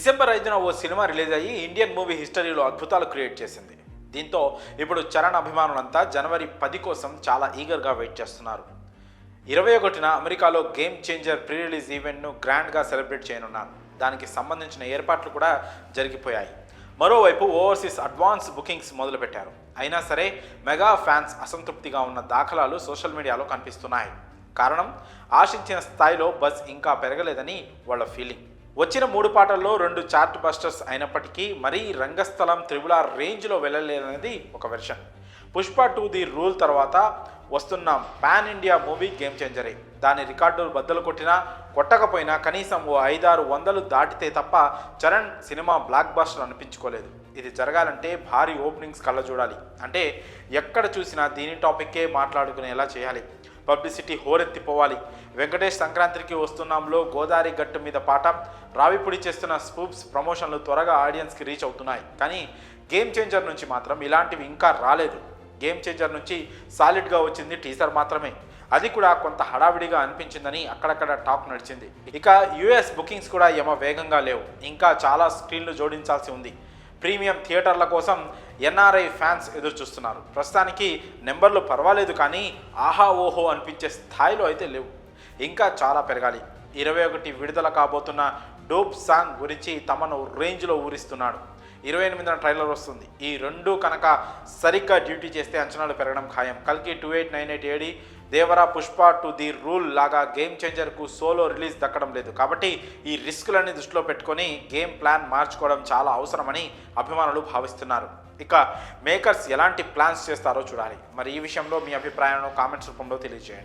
December 5న ఓ cinema release అయ్యి Indian movie హిస్టరీలో అద్భుతాలు క్రియేట్ చేసింది. దీంతో ఇప్పుడు చరణ్ అభిమానులంతా జనవరి 10 కోసం చాలా ఈగర్గా వెయిట్ చేస్తున్నారు. 21న అమెరికాలో గేమ్ చేంజర్ ప్రీ రిలీజ్ ఈవెంట్ను గ్రాండ్గా సెలబ్రేట్ చేయనున్నారు. దానికి సంబంధించిన ఏర్పాట్లు కూడా జరిగిపోయాయి. మరోవైపు ఓవర్సీస్ అడ్వాన్స్ బుకింగ్స్ మొదలుపెట్టారు. అయినా సరే మెగా ఫ్యాన్స్ అసంతృప్తిగా ఉన్న దాఖలాలు సోషల్ మీడియాలో కనిపిస్తున్నాయి. కారణం, ఆశించిన స్థాయిలో బజ్ ఇంకా పెరగలేదని వాళ్ళ ఫీలింగ్. వచ్చిన 3 పాటల్లో 2 చార్ట్ బస్టర్స్ అయినప్పటికీ మరీ రంగస్థలం త్రిబుల్ రేంజ్లో వెళ్ళలేదనేది ఒక వెర్షన్. పుష్ప 2 ది రూల్ తర్వాత వస్తున్న పాన్ ఇండియా మూవీ గేమ్ చేంజరే. దాని రికార్డులు బద్దలు కొట్టినా కొట్టకపోయినా కనీసం ఓ 500-600 దాటితే తప్ప చరణ్ సినిమా బ్లాక్ బస్టర్ అనిపించుకోలేదు. ఇది జరగాలంటే భారీ ఓపెనింగ్స్ కళ్ళ చూడాలి. అంటే ఎక్కడ చూసినా దీని టాపిక్కే మాట్లాడుకునేలా చేయాలి. పబ్లిసిటీ హోరెత్తిపోవాలి. వెంకటేష్ సంక్రాంతికి వస్తున్నాంలో గోదావరి గట్టు మీద పాట, రావిపుడి చేస్తున్న స్పూప్స్ ప్రమోషన్లు త్వరగా ఆడియన్స్కి రీచ్ అవుతున్నాయి. కానీ గేమ్ చేంజర్ నుంచి మాత్రం ఇలాంటివి ఇంకా రాలేదు. గేమ్ చేంజర్ నుంచి సాలిడ్గా వచ్చింది టీజర్ మాత్రమే. అది కూడా కొంత హడావిడిగా అనిపించిందని అక్కడక్కడ టాక్ నడిచింది. ఇక యుఎస్ బుకింగ్స్ కూడా ఏమో వేగంగా లేవు. ఇంకా చాలా స్క్రీన్లు జోడించాల్సి ఉంది. ప్రీమియం థియేటర్ల కోసం ఎన్ఆర్ఐ ఫ్యాన్స్ ఎదురు చూస్తున్నారు. ప్రస్తుతానికి నెంబర్లు పర్వాలేదు, కానీ ఆహా ఓహో అనిపించే స్థాయిలో అయితే లేవు. ఇంకా చాలా పెరగాలి. 21 విడుదల కాబోతున్న డోప్ సాంగ్ గురించి తమను రేంజ్లో ఊరిస్తున్నాడు. 28న ట్రైలర్ వస్తుంది. ఈ 2 కనుక సరిగ్గా డ్యూటీ చేస్తే అంచనాలు పెరగడం ఖాయం. కల్కి 2898 AD, Devara Pushpa 2 the rule లాగా గేమ్ చేంజర్కు సోలో రిలీజ్ దక్కడం లేదు. కాబట్టి ఈ రిస్కులన్నీ దృష్టిలో పెట్టుకొని గేమ్ ప్లాన్ మార్చుకోవడం చాలా అవసరమని అభిమానులు భావిస్తున్నారు. ఇక మేకర్స్ ఎలాంటి ప్లాన్స్ చేస్తారో చూడాలి. మరి ఈ విషయంలో మీ అభిప్రాయాలను కామెంట్స్ రూపంలో తెలియజేయండి.